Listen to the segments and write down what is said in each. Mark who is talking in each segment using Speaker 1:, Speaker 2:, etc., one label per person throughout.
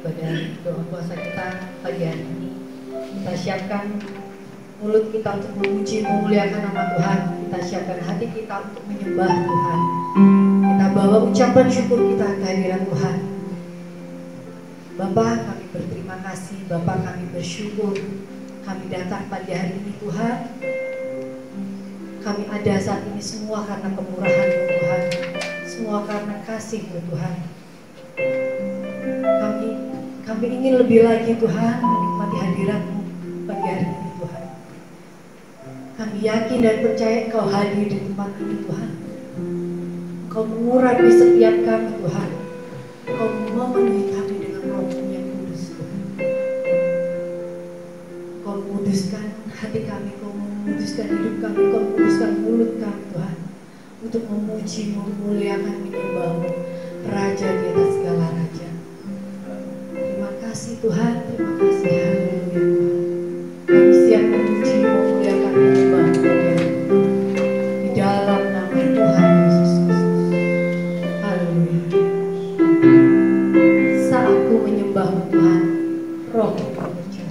Speaker 1: ibadah doa puasa kita pagi hari ini. Kita siapkan mulut kita untuk memuji, memuliakan nama Tuhan. Kita siapkan hati kita untuk menyembah Tuhan. Kita bawa ucapan syukur kita kehadiran Tuhan. Bapa, kami berterima kasih. Bapa, kami bersyukur. Kami datang pagi hari ini Tuhan. Kami ada saat ini semua karena kemurahan-Mu Tuhan. Semua karena kasih-Mu Tuhan. Kami ingin lebih lagi Tuhan menikmati hadirat-Mu pagi hari ini Tuhan. Kami yakin dan percaya Engkau hadir di tempat ini Tuhan. Engkau mengurapi setiap kami Tuhan. Engkau memenuhi kami dengan Roh-Mu yang kudus Tuhan. Engkau menguduskan hati kami, Engkau menguduskan hidup kami, Engkau menguduskan mulut kami Tuhan, untuk memuji, memuliakan, menyembah-Mu, Raja di atas segala raja. Terima kasih Tuhan, terima kasih. Haleluya Tuhan. Kami siap memuji, memuliakan, menyembah-Mu di dalam nama Tuhan Yesus Kristus. Haleluya. Saat ku menyembah-Mu Tuhan, Roh-Mu bekerja.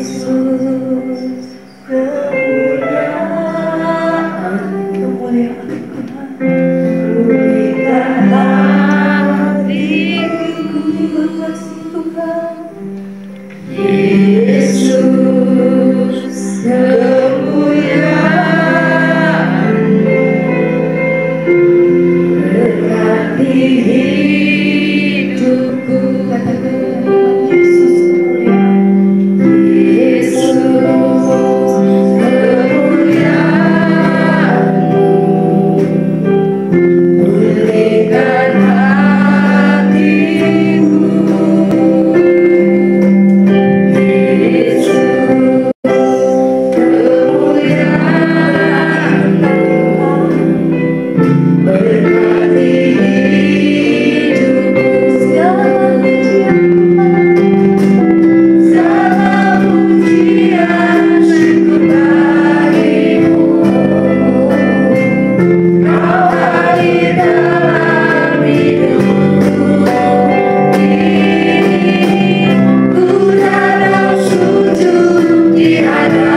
Speaker 2: Yesus Di hadapanmu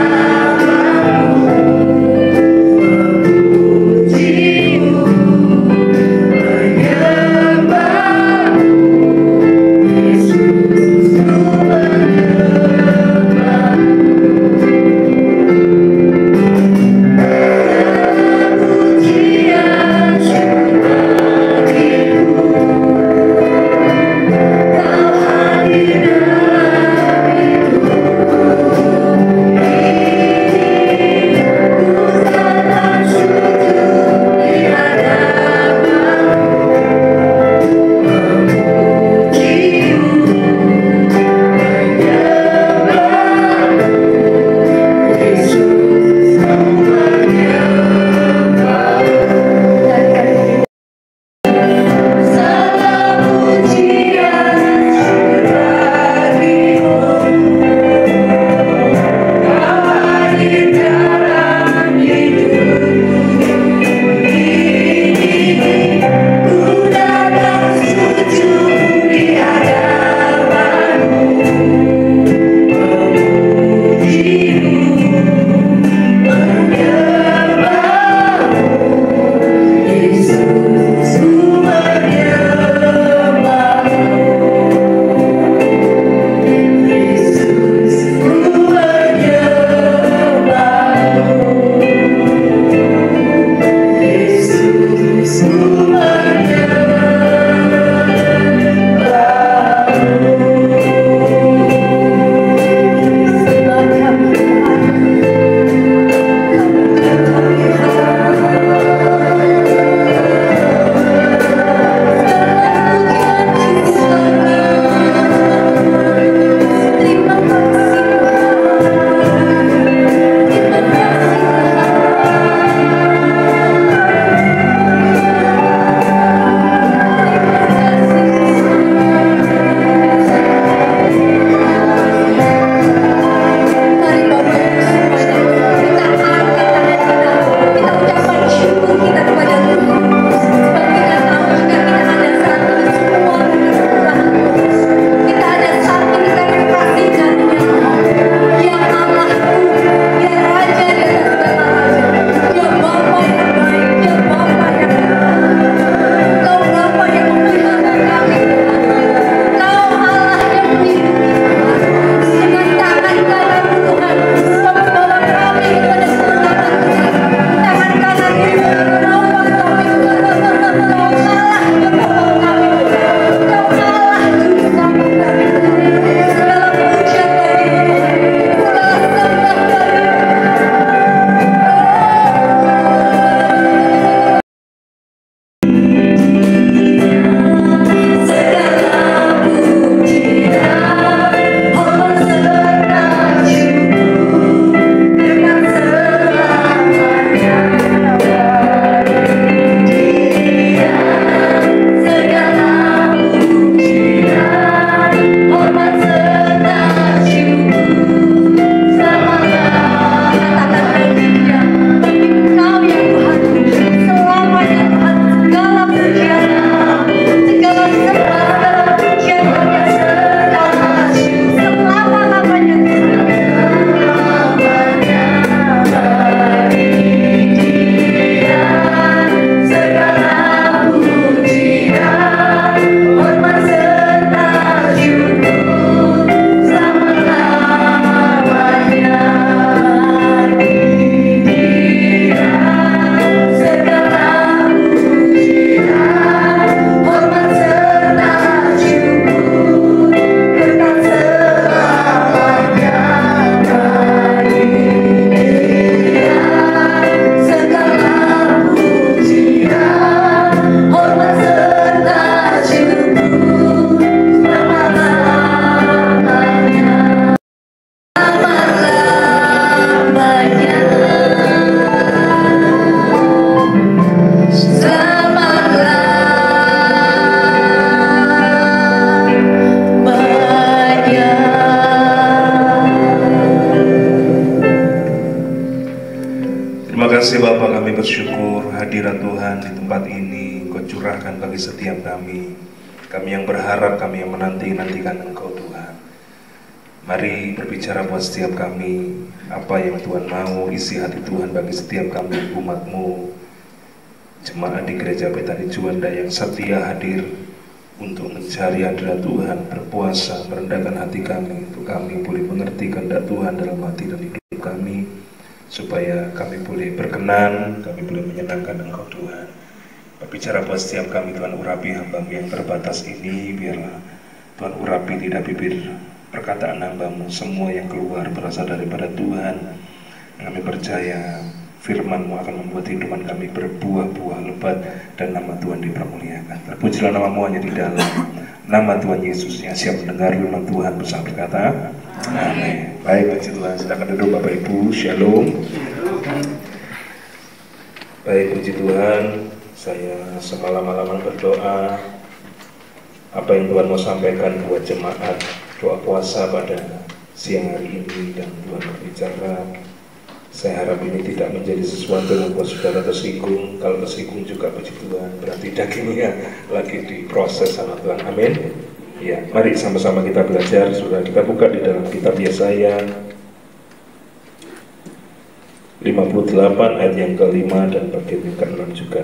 Speaker 2: curahkan bagi setiap kami yang berharap, kami yang menanti-nantikan Engkau Tuhan. Mari berbicara buat setiap kami, apa yang Tuhan mau, isi hati Tuhan bagi setiap kami, umat-Mu, jemaat di Gereja Betani Juanda yang setia hadir untuk mencari hadirat Tuhan, berpuasa, merendahkan hati kami, untuk kami boleh mengerti kehendak Tuhan dalam hati dan hidup kami, supaya kami boleh berkenan, kami boleh menyenangkan Engkau Tuhan. Berbicara buat setiap kami, Tuhan, urapi hamba-Mu yang terbatas ini, biarlah Tuhan urapi lidah bibir perkataan hamba-Mu, semua yang keluar berasal daripada Tuhan. Kami percaya firman-Mu akan membuat kehidupan kami berbuah-buah lebat dan nama Tuhan dipermuliakan. Terpujilah nama-Mu hanya di dalam nama Tuhan Yesus yang siap mendengar firman Tuhan bersama berkata amin. Baik, puji Tuhan. Silakan duduk Bapak Ibu. Shalom. Baik, puji Tuhan. Saya semalam-malaman berdoa apa yang Tuhan mau sampaikan buat jemaat doa puasa pada siang hari ini, dan Tuhan berbicara. Saya harap ini tidak menjadi sesuatu yang buat saudara tersinggung. Kalau tersinggung juga puji Tuhan, berarti dagingnya lagi diproses sama Tuhan. Amin. Ya, mari sama-sama kita belajar. Saudara, kita buka di dalam kitab Yesaya 58 ayat yang ke-5 dan bagian yang ke-6 juga.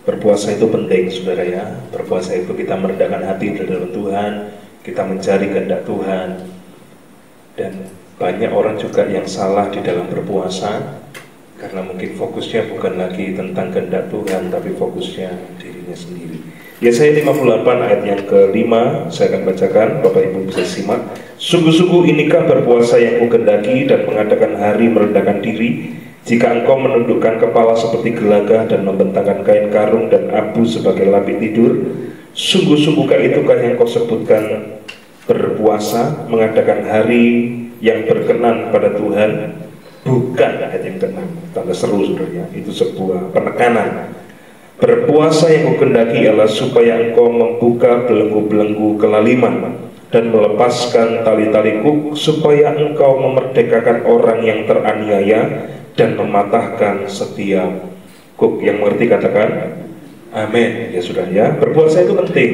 Speaker 2: Berpuasa itu penting, saudara ya. Berpuasa itu kita merendahkan hati di dalam Tuhan, kita mencari kehendak Tuhan. Dan banyak orang juga yang salah di dalam berpuasa karena mungkin fokusnya bukan lagi tentang kehendak Tuhan, tapi fokusnya dirinya sendiri. Yesaya 58 ayat yang ke-5 saya akan bacakan, Bapak Ibu bisa simak. Sungguh-sungguh inikah berpuasa yang kukendaki dan mengadakan hari merendahkan diri, jika engkau menundukkan kepala seperti gelagah dan membentangkan kain karung dan abu sebagai lapik tidur. Sungguh-sungguhkah itukah yang kau sebutkan berpuasa, mengadakan hari yang berkenan pada Tuhan? Bukan. Ayat yang ke-6, tanda seru saudara, itu sebuah penekanan. Berpuasa yang kukendaki ialah supaya engkau membuka belenggu-belenggu kelaliman dan melepaskan tali-tali kuk, supaya engkau memerdekakan orang yang teraniaya dan mematahkan setiap kuk. Yang mengerti katakan amin. Ya sudah ya, berpuasa itu penting.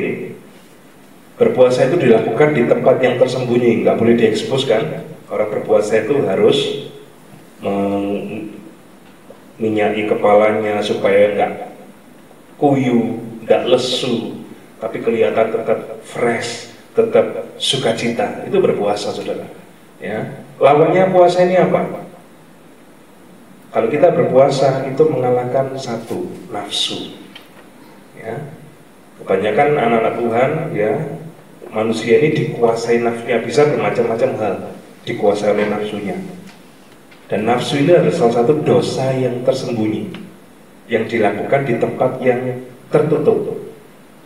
Speaker 2: Berpuasa itu dilakukan di tempat yang tersembunyi, nggak boleh diekspos kan. Orang berpuasa itu harus minyaki kepalanya supaya nggak kuyu, nggak lesu, tapi kelihatan tetap fresh, tetap sukacita. Itu berpuasa, saudara. Ya, lawannya puasa ini apa? Kalau kita berpuasa itu mengalahkan satu, nafsu. Ya, kebanyakan anak-anak Tuhan, ya, manusia ini dikuasai nafsunya, bisa bermacam-macam hal, dikuasai oleh nafsunya. Dan nafsu ini adalah salah satu dosa yang tersembunyi, yang dilakukan di tempat yang tertutup.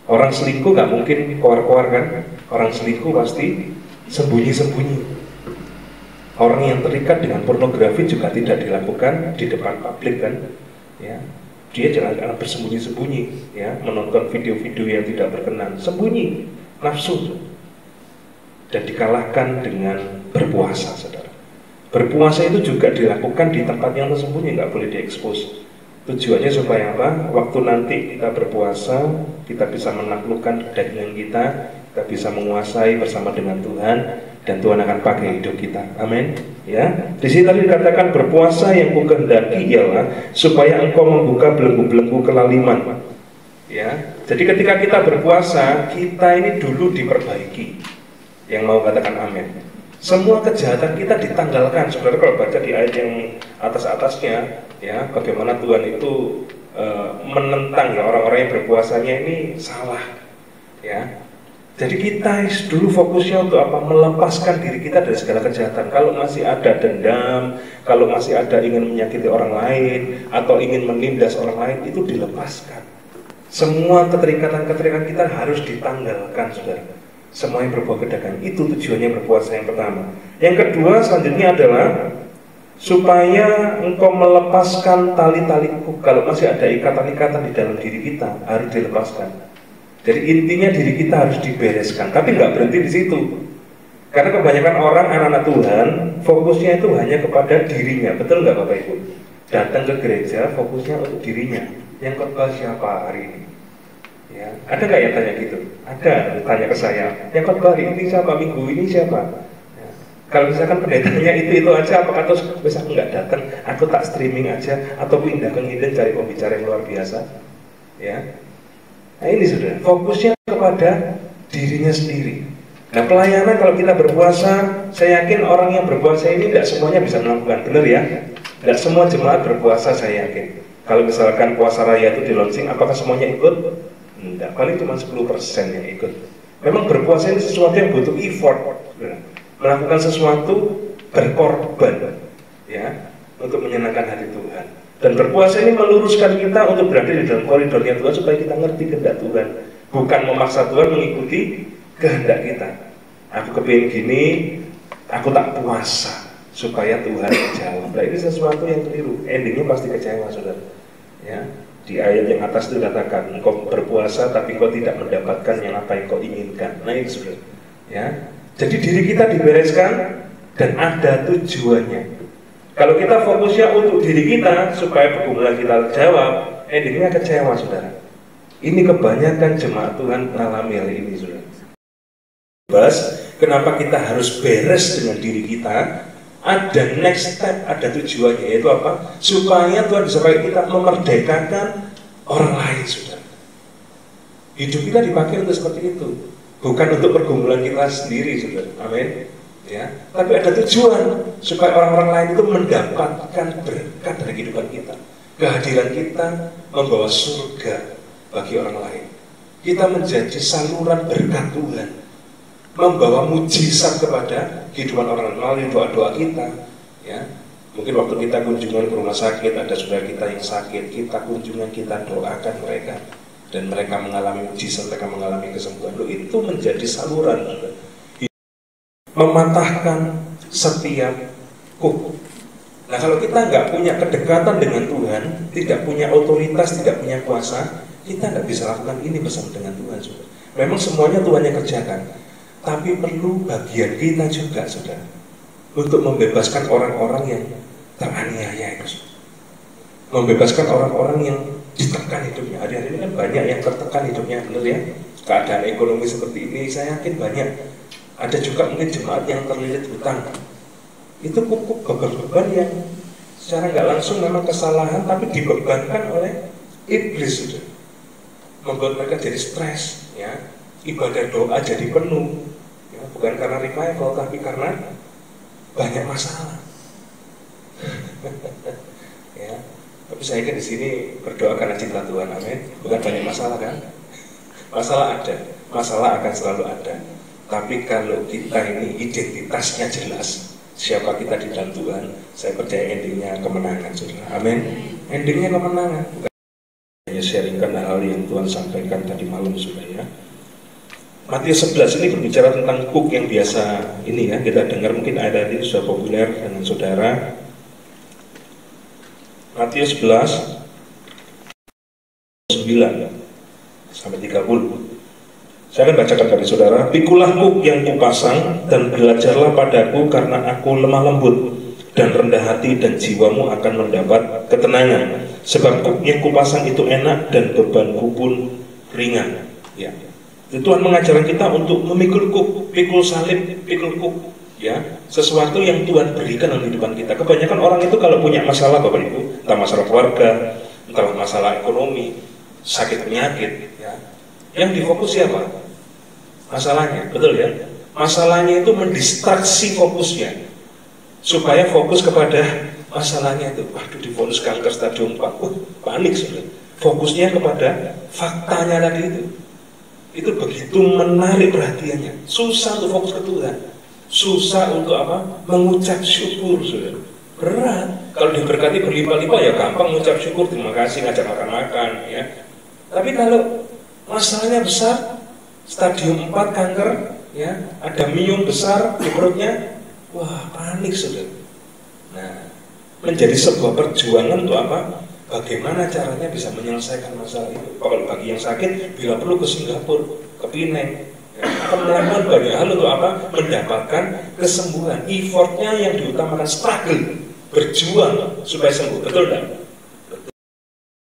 Speaker 2: Orang selingkuh nggak mungkin keluar-keluar kan? Orang selingkuh pasti sembunyi-sembunyi. Orang yang terikat dengan pornografi juga tidak dilakukan di depan publik kan? Ya, dia jangan bersembunyi-sembunyi, ya, menonton video-video yang tidak berkenan, sembunyi, nafsu, dan dikalahkan dengan berpuasa, saudara. Berpuasa itu juga dilakukan di tempat yang tersembunyi, nggak boleh diekspos. Tujuannya supaya apa? Waktu nanti kita berpuasa, kita bisa menaklukkan kedagingan kita bisa menguasai bersama dengan Tuhan, dan Tuhan akan pakai hidup kita. Amin. Ya, di sini tadi dikatakan berpuasa yang kukendaki ialah supaya engkau membuka belenggu-belenggu kelaliman. Ya, jadi ketika kita berpuasa, kita ini dulu diperbaiki. Yang mau katakan amin. Semua kejahatan kita ditanggalkan. Saudara kalau baca di ayat yang atas-atasnya, ya, bagaimana Tuhan itu menentang ya orang-orang yang berpuasanya ini salah. Ya, jadi kita dulu fokusnya untuk apa? Melepaskan diri kita dari segala kejahatan. Kalau masih ada dendam, kalau masih ada ingin menyakiti orang lain atau ingin menindas orang lain, itu dilepaskan. Semua keterikatan-keterikatan kita harus ditanggalkan, saudara. Semua yang berbau kedagingan, itu tujuannya berpuasa yang pertama. Yang kedua selanjutnya adalah supaya engkau melepaskan tali-tali kuk. Kalau masih ada ikatan-ikatan di dalam diri kita, harus dilepaskan. Jadi intinya diri kita harus dibereskan, tapi nggak berhenti di situ. Karena kebanyakan orang anak-anak Tuhan fokusnya itu hanya kepada dirinya, betul nggak Bapak Ibu? Datang ke gereja fokusnya untuk dirinya. Yang khotbah siapa hari ini? Ada nggak yang tanya gitu? Ada, tanya ke saya. Yang khotbah hari ini siapa? Minggu ini siapa? Ya. Kalau misalkan pendetanya itu aja, apakah terus bisa aku nggak datang? Aku tak streaming aja atau pindah ke Ngiden cari pembicara yang luar biasa? Ya. Nah ini sudah fokusnya kepada dirinya sendiri. Nah pelayanan kalau kita berpuasa, saya yakin orang yang berpuasa ini tidak semuanya bisa melakukan, benar ya? Tidak semua jemaat berpuasa, saya yakin. Kalau misalkan puasa raya itu di launching, apakah semuanya ikut? Tidak, paling cuma 10% yang ikut. Memang berpuasa ini sesuatu yang butuh effort, melakukan sesuatu berkorban, ya, untuk menyenangkan hati Tuhan. Dan berpuasa ini meluruskan kita untuk berada di dalam koridornya Tuhan supaya kita ngerti kehendak Tuhan, bukan memaksa Tuhan mengikuti kehendak kita. Aku kepingin gini, aku tak puasa supaya Tuhan jawab. Nah ini sesuatu yang keliru, endingnya pasti kecewa, saudara. Ya, di ayat yang atas itu dikatakan, engkau berpuasa tapi kau tidak mendapatkan yang apa yang kau inginkan. Nah itu saudara. Ya, jadi diri kita dibereskan dan ada tujuannya. Kalau kita fokusnya untuk diri kita supaya pergumulan kita terjawab, endingnya kecewa, saudara. Ini kebanyakan jemaat Tuhan mengalami hal ini, saudara. Bahas kenapa kita harus beres dengan diri kita. Ada next step, ada tujuannya, yaitu apa? Supaya Tuhan bisa pakai kita memerdekakan orang lain, saudara. Hidup kita dipakai untuk seperti itu, bukan untuk pergumulan kita sendiri, saudara. Amin. Ya, tapi ada tujuan supaya orang-orang lain itu mendapatkan berkat dari kehidupan kita. Kehadiran kita membawa surga bagi orang lain. Kita menjadi saluran berkat Tuhan, membawa mujizat kepada kehidupan orang lain melalui doa-doa kita. Ya, mungkin waktu kita kunjungan ke rumah sakit, ada saudara kita yang sakit, kita kunjungan, kita doakan mereka, dan mereka mengalami mujizat, mereka mengalami kesembuhan. Itu menjadi saluran mematahkan setiap kuk. Nah kalau kita nggak punya kedekatan dengan Tuhan, tidak punya otoritas, tidak punya kuasa, kita nggak bisa lakukan ini bersama dengan Tuhan, saudara. Memang semuanya Tuhan yang kerjakan, tapi perlu bagian kita juga, saudara, untuk membebaskan orang-orang yang teraniaya itu, membebaskan orang-orang yang ditekan hidupnya. Hari-hari ini kan banyak yang tertekan hidupnya, benar ya? Keadaan ekonomi seperti ini, saya yakin banyak. Ada juga mungkin jemaat yang terlilit hutang. Itu pupuk beban yang secara nggak langsung memang kesalahan, tapi dibebankan oleh iblis, sudah membuat mereka jadi stres. Ya, ibadah doa jadi penuh. Ya, bukan karena revival, tapi karena banyak masalah. Ya, tapi saya kan di sini berdoa karena cinta Tuhan, amin. Bukan banyak masalah kan? Masalah ada, masalah akan selalu ada. Tapi kalau kita ini identitasnya jelas, siapa kita di dalam Tuhan, saya percaya endingnya kemenangan, saudara. Amin. Endingnya kemenangan. Bukan hanya sharingkan hal yang Tuhan sampaikan tadi malam, saudara ya. Matius 11 ini berbicara tentang kuk yang biasa ini ya, kita dengar mungkin ayat ini sudah populer dengan saudara. Matius 11 9 sampai 30. Saya akan bacakan dari saudara. Pikulah kuk yang kupasang dan belajarlah padaku, karena aku lemah lembut dan rendah hati, dan jiwamu akan mendapat ketenangan. Sebab kuk yang kupasang itu enak dan bebanku pun ringan. Ya. Tuhan mengajarkan kita untuk memikul kuk, pikul salib, pikul kuk. Ya, sesuatu yang Tuhan berikan dalam kehidupan kita. Kebanyakan orang itu kalau punya masalah, Bapak Ibu, entah masalah keluarga, entah masalah ekonomi, sakit penyakit, ya, yang difokus siapa? Masalahnya, betul ya? Masalahnya itu mendistraksi fokusnya, supaya fokus kepada masalahnya itu. Waduh, divonis kanker stadium 4, panik sudah. Fokusnya kepada faktanya tadi itu. Itu begitu menarik perhatiannya. Susah untuk fokus ke Tuhan. Susah untuk apa? Mengucap syukur, sudah. Berat. Kalau diberkati berlimpah-limpah ya gampang mengucap syukur, terima kasih, ngajak makan-makan, ya. Tapi kalau masalahnya besar, stadium 4 kanker, ya, ada miom besar di perutnya, wah panik, sudah. Nah, menjadi sebuah perjuangan untuk apa? Bagaimana caranya bisa menyelesaikan masalah itu. Kalau bagi yang sakit, bila perlu ke Singapura, ke Penang, ya, akan melakukan banyak hal untuk apa? Mendapatkan kesembuhan. Effortnya yang diutamakan struggle, berjuang supaya sembuh. Betul tidak?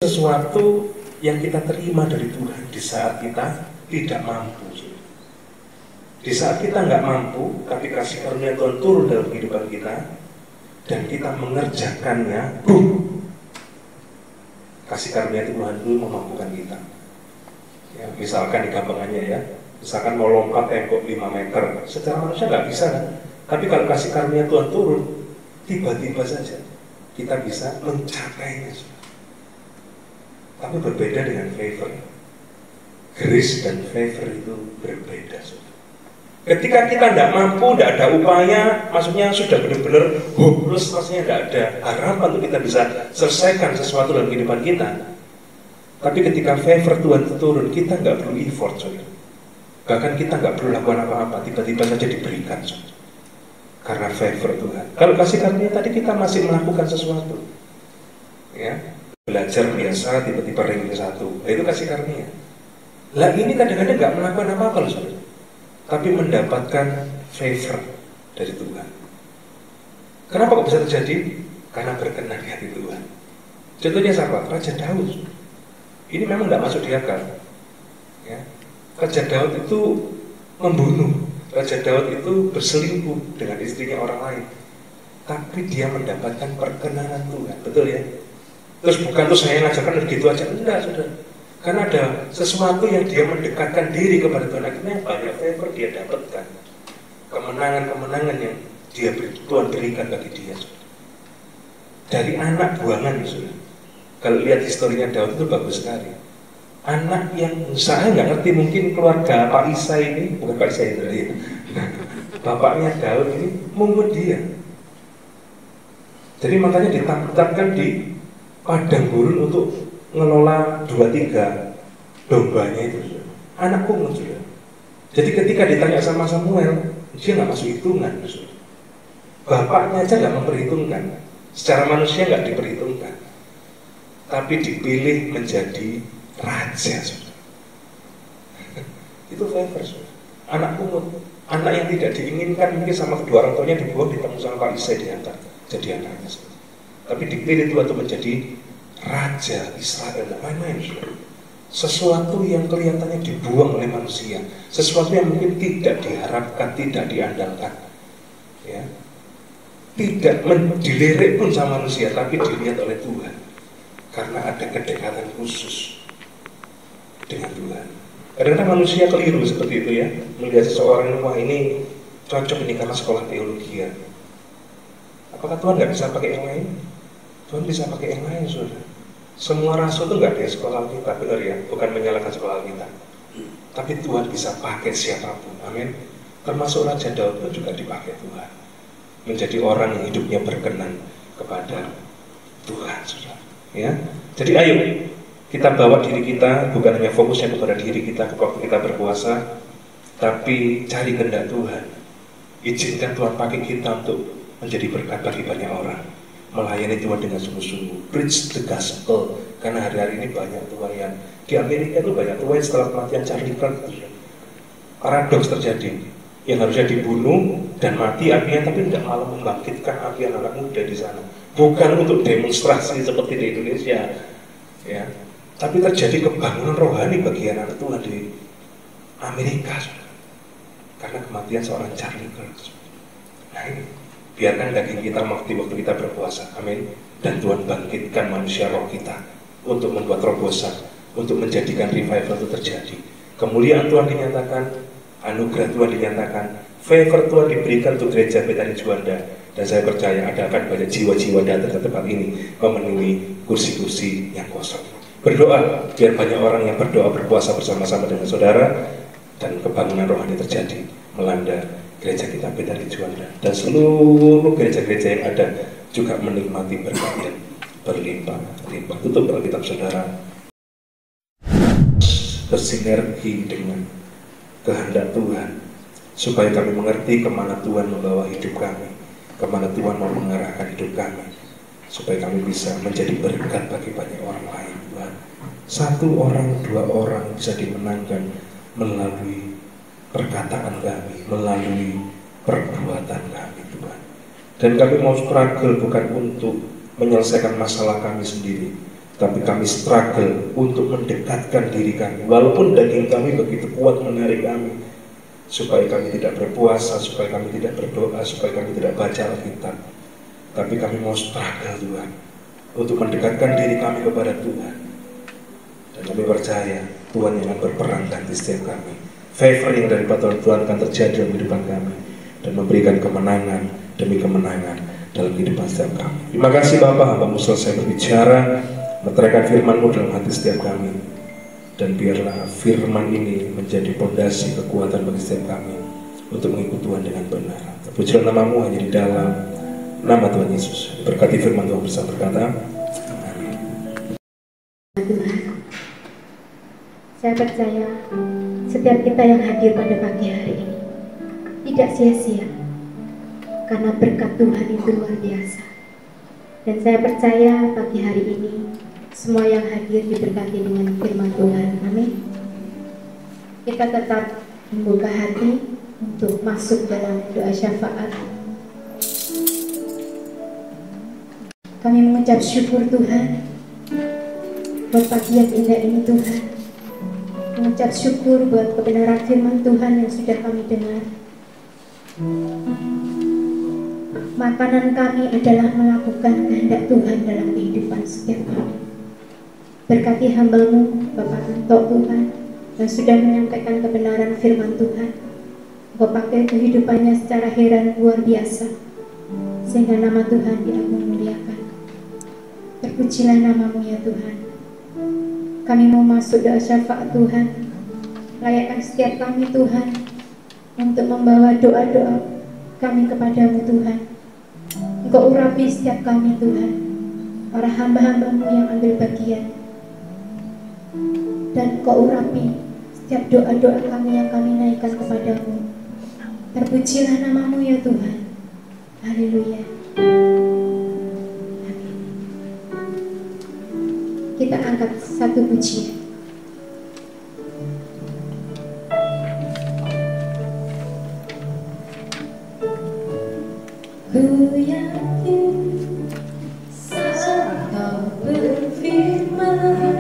Speaker 2: Sesuatu yang kita terima dari Tuhan di saat kita tidak mampu. Di saat kita nggak mampu, tapi kasih karunia Tuhan turun dalam kehidupan kita, dan kita mengerjakannya, kasih karunia Tuhan itu memampukan kita. Ya, misalkan di gampangannya ya, misalkan mau lompat tembok 5 meter, secara manusia nggak bisa kan? Tapi kalau kasih karunia Tuhan turun, tiba-tiba saja kita bisa mencapainya. Tapi berbeda dengan favor. Grace dan favor itu berbeda. Ketika kita tidak mampu, tidak ada upaya, maksudnya sudah benar-benar hopeless, maksudnya tidak ada harapan untuk kita bisa selesaikan sesuatu dalam kehidupan kita. Tapi ketika favor Tuhan itu turun, kita nggak perlu effort, saudara. Bahkan kita nggak perlu lakukan apa-apa, tiba-tiba saja diberikan, saudara. Karena favor Tuhan. Kalau kasih karunia tadi kita masih melakukan sesuatu, ya, belajar biasa, tiba-tiba ranking 1, itu kasih karunia. Lah ini kadang-kadang nggak melakukan apa-apa, saudara, tapi mendapatkan favor dari Tuhan. Kenapa kok bisa terjadi? Karena berkenan di hati Tuhan. Contohnya siapa? Raja Daud. Ini memang tidak masuk di akal. Ya. Raja Daud itu membunuh. Raja Daud itu berselingkuh dengan istrinya orang lain. Tapi dia mendapatkan perkenanan Tuhan. Betul ya? Terus bukan tuh saya ngajarkan begitu aja. Enggak, saudara. Karena ada sesuatu yang dia mendekatkan diri kepada Tuhan. Akhirnya banyak favor dia dapatkan. Kemenangan-kemenangan yang Tuhan berikan bagi dia. Dari anak buangan, saudara. Kalau lihat historinya Daud itu bagus sekali. Anak yang saya nggak ngerti, mungkin keluarga Pak Isa ini, bukan Pak Isa itu ya. Bapaknya Daud ini mungut dia. Jadi makanya ditempatkan di padang gurun untuk ngelola 2-3 dombanya itu. Anak pungut juga. Jadi ketika ditanya sama Samuel, dia nggak masuk hitungan. Bapaknya aja nggak memperhitungkan. Secara manusia nggak diperhitungkan. Tapi dipilih menjadi raja. Itu favor. Anak pungut, anak yang tidak diinginkan, mungkin sama kedua orang tuanya dibuang, ditemu sama Pak Isai, diangkat jadi anaknya. Tapi dipilih Tuhan untuk menjadi raja Israel. Main-main. Sesuatu yang kelihatannya dibuang oleh manusia, sesuatu yang mungkin tidak diharapkan, tidak diandalkan, ya, tidak dilirik pun sama manusia, tapi dilihat oleh Tuhan karena ada kedekatan khusus dengan Tuhan. Kadang-kadang manusia keliru seperti itu ya, melihat seseorang, wah ini cocok ini karena sekolah teologi ya. Apakah Tuhan nggak bisa pakai yang lain? Tuhan bisa pakai yang lain, saudara. Semua rasul itu nggak ada sekolah kita, benar ya, bukan menyalahkan sekolah kita. Tapi Tuhan bisa pakai siapapun, amin. Termasuk Raja Daud itu juga dipakai Tuhan, menjadi orang yang hidupnya berkenan kepada Tuhan, saudara. Ya, jadi ayo kita bawa diri kita, bukan hanya fokusnya kepada diri kita waktu kita berpuasa, tapi cari kehendak Tuhan. Izinkan Tuhan pakai kita untuk menjadi berkat bagi banyak orang, melayani Tuhan dengan sungguh-sungguh, preach the gospel. Karena hari-hari ini banyak Tuhan yang di Amerika itu banyak Tuhan setelah kematian Charlie Kirk. Paradoks terjadi, yang harusnya dibunuh dan mati apinya, tapi tidak malah membangkitkan api anak muda di sana. Bukan untuk demonstrasi seperti di Indonesia, ya, tapi terjadi kebangunan rohani bagi anak Tuhan di Amerika, saudara, karena kematian seorang Charlie Kirk. Nah ini, biarkan daging kita mati waktu kita berpuasa, amin. Dan Tuhan bangkitkan manusia roh kita untuk membuat terobosan, untuk menjadikan revival itu terjadi. Kemuliaan Tuhan dinyatakan, anugerah Tuhan dinyatakan, favor Tuhan diberikan untuk gereja Betani Juanda. Dan saya percaya ada akan banyak jiwa-jiwa datang ke tempat ini memenuhi kursi-kursi yang kosong. Berdoa biar banyak orang yang berdoa berpuasa bersama-sama dengan saudara, dan kebangunan rohani terjadi melanda gereja kita Betani Juanda dan seluruh gereja-gereja yang ada juga menikmati berkat yang berlimpah-limpah. Tutup Alkitab saudara, bersinergi dengan kehendak Tuhan supaya kami mengerti kemana Tuhan membawa hidup kami, kemana Tuhan mau mengarahkan hidup kami, supaya kami bisa menjadi berkat bagi banyak orang lain. Tuhan, 1 orang, 2 orang bisa dimenangkan melalui perkataan kami, melalui perbuatan kami, Tuhan. Dan kami mau struggle bukan untuk menyelesaikan masalah kami sendiri, tapi kami struggle untuk mendekatkan diri kami, walaupun daging kami begitu kuat menarik kami, supaya kami tidak berpuasa, supaya kami tidak berdoa, supaya kami tidak baca Alkitab. Tapi kami mau struggle Tuhan, untuk mendekatkan diri kami kepada Tuhan. Dan kami percaya Tuhan yang akan berperang ganti setiap kami. Favor yang daripada Tuhan akan terjadi dalam kehidupan kami, dan memberikan kemenangan demi kemenangan dalam kehidupan setiap kami. Terima kasih Bapak, hamba-Mu selesai berbicara, meteraikan firman-Mu dalam hati setiap kami. Dan biarlah firman ini menjadi pondasi kekuatan bagi setiap kami untuk mengikuti Tuhan dengan benar. Terpujilah nama-Mu hanya di dalam nama Tuhan Yesus. Berkati firman Tuhan bersama berkata, amin.
Speaker 3: Tuhan, saya percaya setiap kita yang hadir pada pagi hari ini tidak sia-sia, karena berkat Tuhan itu luar biasa. Dan saya percaya pagi hari ini semua yang hadir diberkati dengan firman Tuhan. Amin. Kita tetap membuka hati untuk masuk dalam doa syafaat. Kami mengucap syukur Tuhan buat pagi yang indah ini Tuhan. Mengucap syukur buat kebenaran firman Tuhan yang sudah kami dengar. Makanan kami adalah melakukan kehendak Tuhan dalam kehidupan setiap kami. Berkati hamba-Mu Bapak Antok Tuhan yang sudah menyampaikan kebenaran firman Tuhan. Engkau pakai kehidupannya secara heran luar biasa, sehingga nama Tuhan diagung muliakan. Terpujilah nama-Mu ya Tuhan. Kami mau masuk doa syafaat Tuhan. Layakkan setiap kami Tuhan untuk membawa doa-doa kami kepada-Mu Tuhan. Engkau urapi setiap kami Tuhan, para hamba-hamba-Mu yang ambil bagian. Dan Kau urapi setiap doa-doa kami yang kami naikkan kepada-Mu. Terpujilah nama-Mu ya Tuhan. Haleluya. Amin. Kita angkat satu pujian. Ku yakin saat Kau berfirman,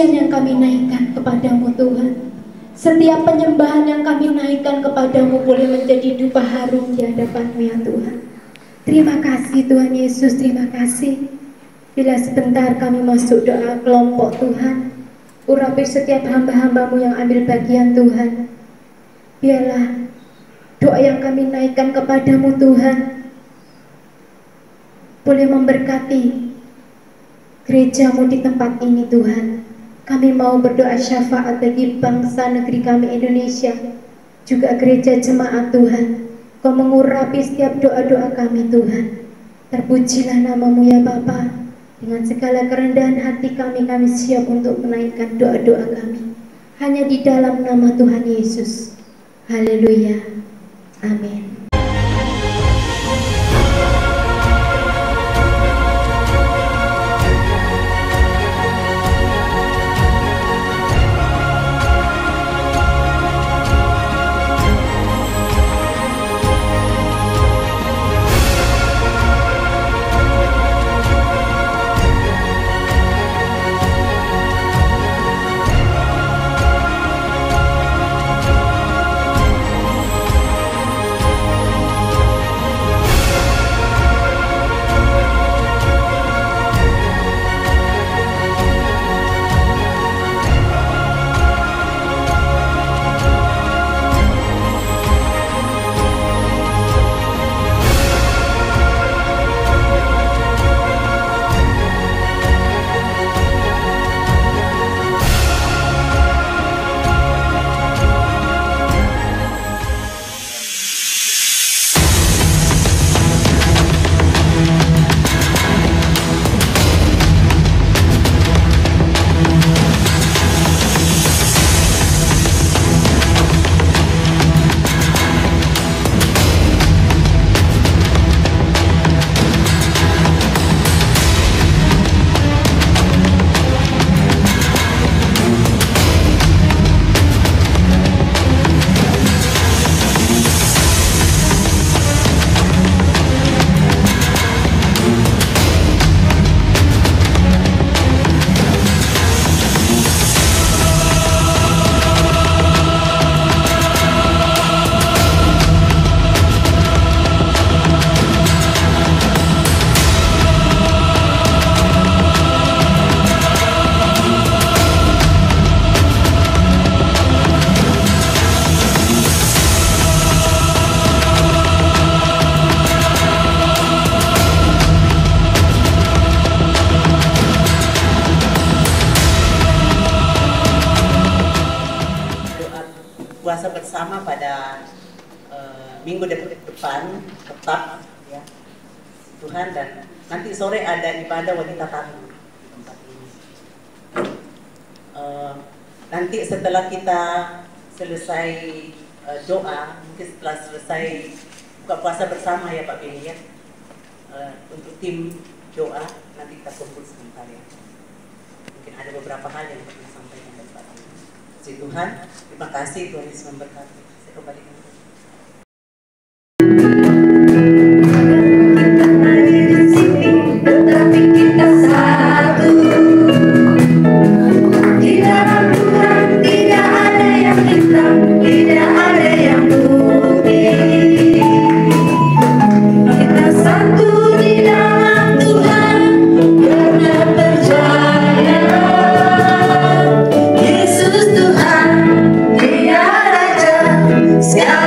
Speaker 3: pujian yang kami naikkan kepadamu Tuhan. Setiap penyembahan yang kami naikkan kepadamu boleh menjadi dupa harum di hadapanmu ya Tuhan. Terima kasih Tuhan Yesus, terima kasih. Bila sebentar kami masuk doa kelompok Tuhan, urapi setiap hamba-hambamu yang ambil bagian Tuhan. Biarlah doa yang kami naikkan kepadamu Tuhan boleh memberkati gerejamu di tempat ini Tuhan. Kami mau berdoa syafaat bagi bangsa negeri kami Indonesia, juga gereja jemaat Tuhan. Kau mengurapi setiap doa-doa kami Tuhan. Terpujilah namamu ya Bapa. Dengan segala kerendahan hati kami siap untuk menaikkan doa-doa kami. Hanya di dalam nama Tuhan Yesus. Haleluya. Amin.
Speaker 4: Puasa bersama pada minggu depan tetap ya Tuhan, dan nanti sore ada ibadah wanita tangguh di tempat ini. Nanti setelah kita selesai doa, mungkin setelah selesai buka puasa bersama ya Pak Beni ya, untuk tim doa nanti kita kumpul sebentar ya. Mungkin ada beberapa hal yang perlu disampaikan dari Pak Beni. Puji Tuhan, terima kasih, Tuhan Yesus memberkati. Saya kembalikan.
Speaker 5: Tetapi kita satu di dalam Tuhan, tidak ada yang hitam, tidak ada yang putih. Kita satu di dalam Tuhan karena percaya Yesus Tuhan, Dia Raja.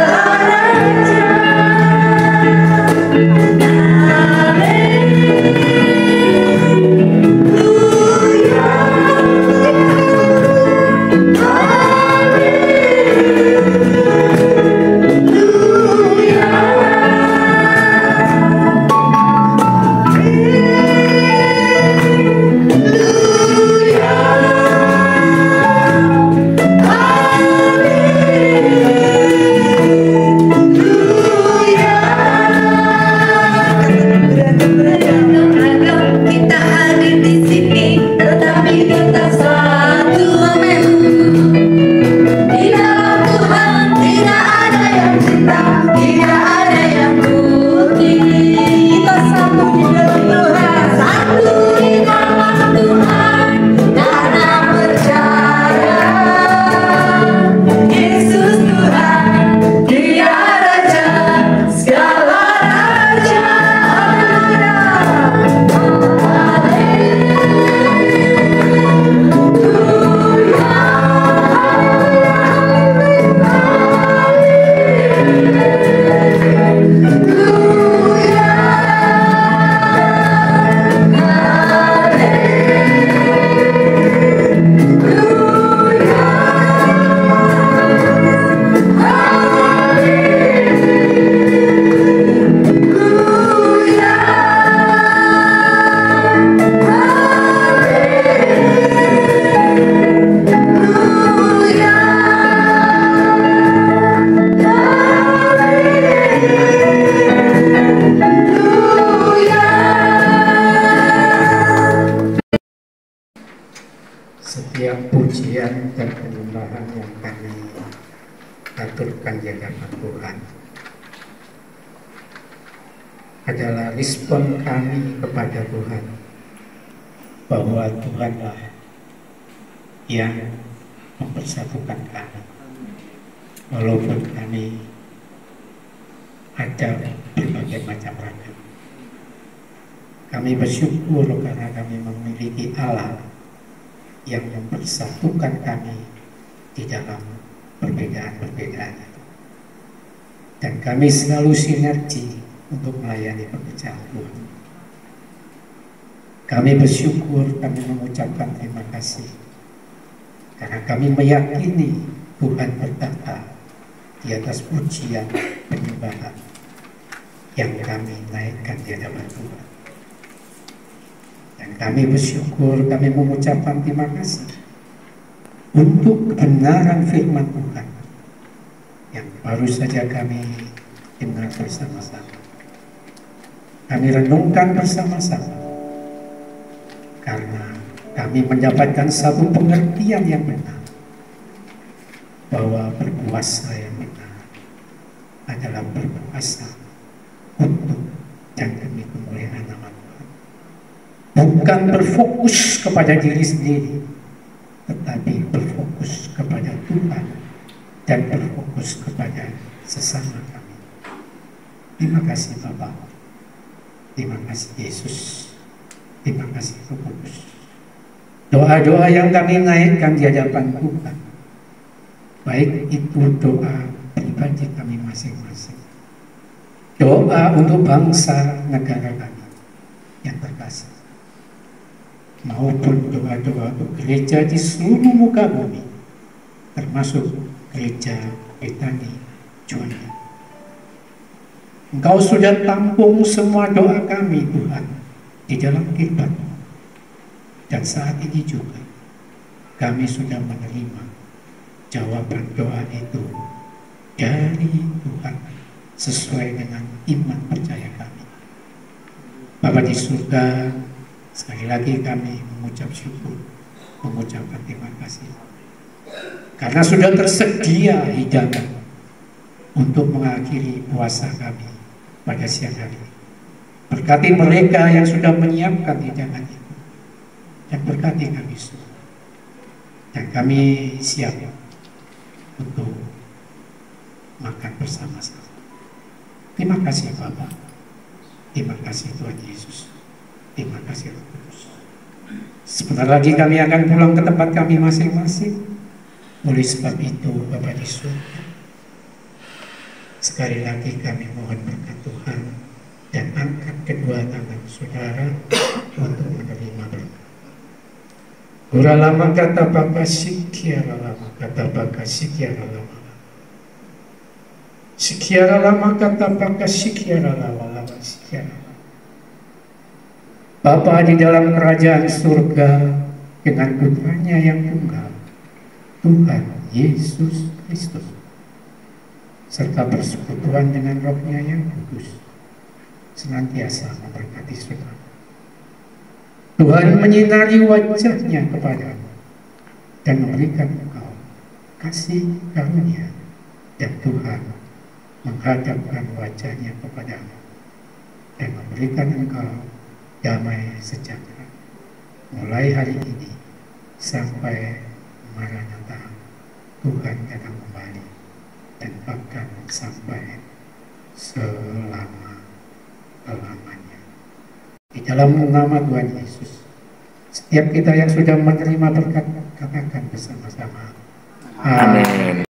Speaker 6: adalah respon kami kepada Tuhan, bahwa Tuhanlah yang mempersatukan kami, walaupun kami ada berbagai macam ragam. Kami bersyukur karena kami memiliki Allah yang mempersatukan kami di dalam perbedaan-perbedaan itu. Dan kami selalu sinergi untuk melayani pekerjaan Tuhan. Kami bersyukur, kami mengucapkan terima kasih karena kami meyakini Tuhan berkata di atas pujian penyembahan yang kami naikkan di hadapan Tuhan. Dan kami bersyukur, kami mengucapkan terima kasih untuk kebenaran firman Tuhan yang baru saja kami dengar bersama-sama. Kami renungkan bersama-sama karena kami mendapatkan satu pengertian yang benar, bahwa berpuasa yang benar adalah berpuasa untuk dan demi kemuliaan nama Tuhan. Bukan berfokus kepada diri sendiri, tetapi berfokus kepada Tuhan dan berfokus kepada sesama kami. Terima kasih Bapak, terima kasih Yesus, terima kasih Roh Kudus. Doa-doa yang kami naikkan di hadapan Tuhan, baik itu doa pribadi kami masing-masing, doa untuk bangsa negara kami yang terkasih, maupun doa-doa untuk gereja di seluruh muka bumi, termasuk gereja Betani Juanda. Engkau sudah tampung semua doa kami Tuhan di dalam firman-Mu, dan saat ini juga kami sudah menerima jawaban doa itu dari Tuhan sesuai dengan iman percaya kami. Bapa di surga, sekali lagi kami mengucap syukur, mengucapkan terima kasih karena sudah tersedia hidangan untuk mengakhiri puasa kami pada siang hari. Berkati mereka yang sudah menyiapkan hidangan itu, dan berkati kami semua. Dan kami siap untuk makan bersama-sama. Terima kasih Bapak, terima kasih Tuhan Yesus, terima kasih Roh Kudus. Sebentar lagi kami akan pulang ke tempat kami masing-masing. Oleh sebab itu Bapak di surga, sekali lagi kami mohon berkat Tuhan, dan angkat kedua tangan saudara untuk menerima berkat. Ura lama kata baka sikiara lama kata baka sikiara lama, sikiara lama kata baka sikiara lama sikiara. Bapa di dalam kerajaan surga dengan putranya yang tunggal, Tuhan Yesus Kristus, serta persekutuan dengan Roh-Nya yang kudus, senantiasa memberkati saudara. Tuhan menyinari wajah-Nya kepadamu dan memberikan engkau kasih karunia, dan Tuhan menghadapkan wajah-Nya kepadamu dan memberikan engkau damai sejahtera mulai hari ini sampai Maranatha, Tuhan datang kembali, dan bahkan sampai selama-lamanya. Di dalam nama Tuhan Yesus, setiap kita yang sudah menerima berkat, katakan bersama-sama, amin.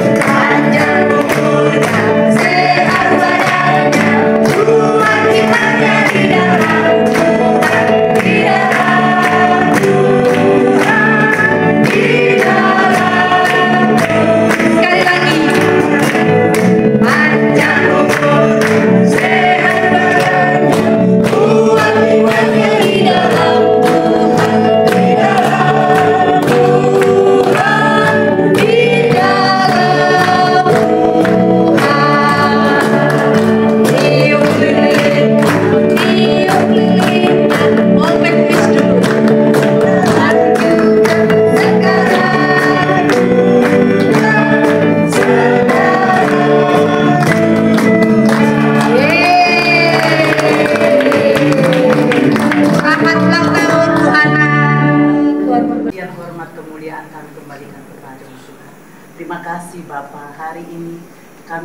Speaker 5: Panjang umur, sehat badannya,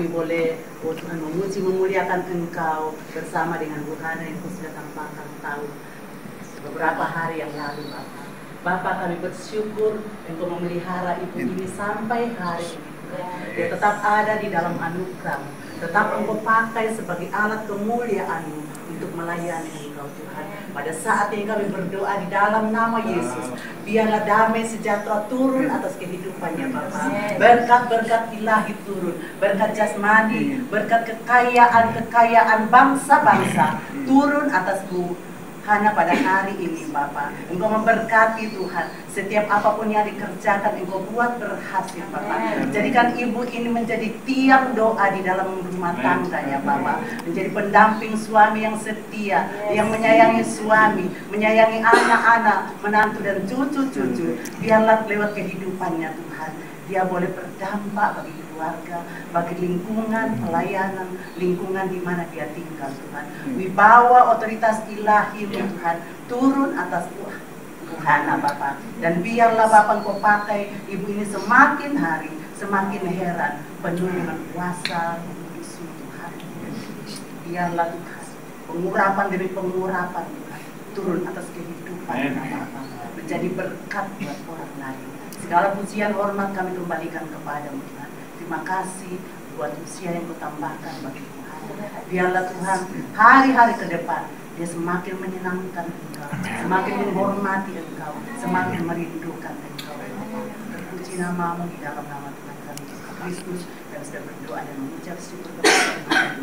Speaker 4: kami boleh, oh Tuhan, memuji, memuliakan Engkau bersama dengan Bu Hana yang Kau sudah tampakkan tahu beberapa hari yang lalu, Bapak. Bapak, kami bersyukur Engkau memelihara Ibu ini sampai hari ini. Dia tetap ada di dalam anugerah, tetap Engkau pakai sebagai alat kemuliaan-Mu untuk melayani Engkau, Tuhan. Pada saat ini kami berdoa di dalam nama Yesus, biarlah damai sejahtera turun atas kehidupannya, Bapak. Berkat-berkat ilahi turun, berkat jasmani, berkat kekayaan bangsa-bangsa turun atas Bu Hana pada hari ini, Bapak. Engkau memberkati, Tuhan. Setiap apapun yang dikerjakan, Engkau buat berhasil, Bapak. Jadikan ibu ini menjadi tiang doa di dalam rumah tangga, ya Bapak. Menjadi pendamping suami yang setia, yang menyayangi suami, menyayangi anak-anak, menantu dan cucu-cucu. Biarlah lewat kehidupannya, Tuhan, dia boleh berdampak bagi keluarga, bagi lingkungan pelayanan, lingkungan di mana dia tinggal, Tuhan. Wibawa otoritas ilahi, Tuhan, turun atas Bu Hana, Bapak. Dan biarlah Bapak Engkau pakai ibu ini semakin hari, semakin heran, penuh dengan kuasa bisu, Tuhan. Biarlah Tuhan, pengurapan demi pengurapan, Tuhan, turun atas kehidupan Bapak, menjadi berkat buat orang lain. Segala pujian hormat kami kembalikan kepada-Mu, Tuhan. Terima kasih buat usia yang Kau tambahkan bagi Tuhan. Biarlah Tuhan, hari-hari ke depan dia semakin menyenangkan Engkau, semakin menghormati Engkau, semakin merindukan Engkau. Terpuji nama-Mu di dalam nama Tuhan kami Yesus Kristus, yang sudah berdoa dan mengucap syukur kepada Tuhan.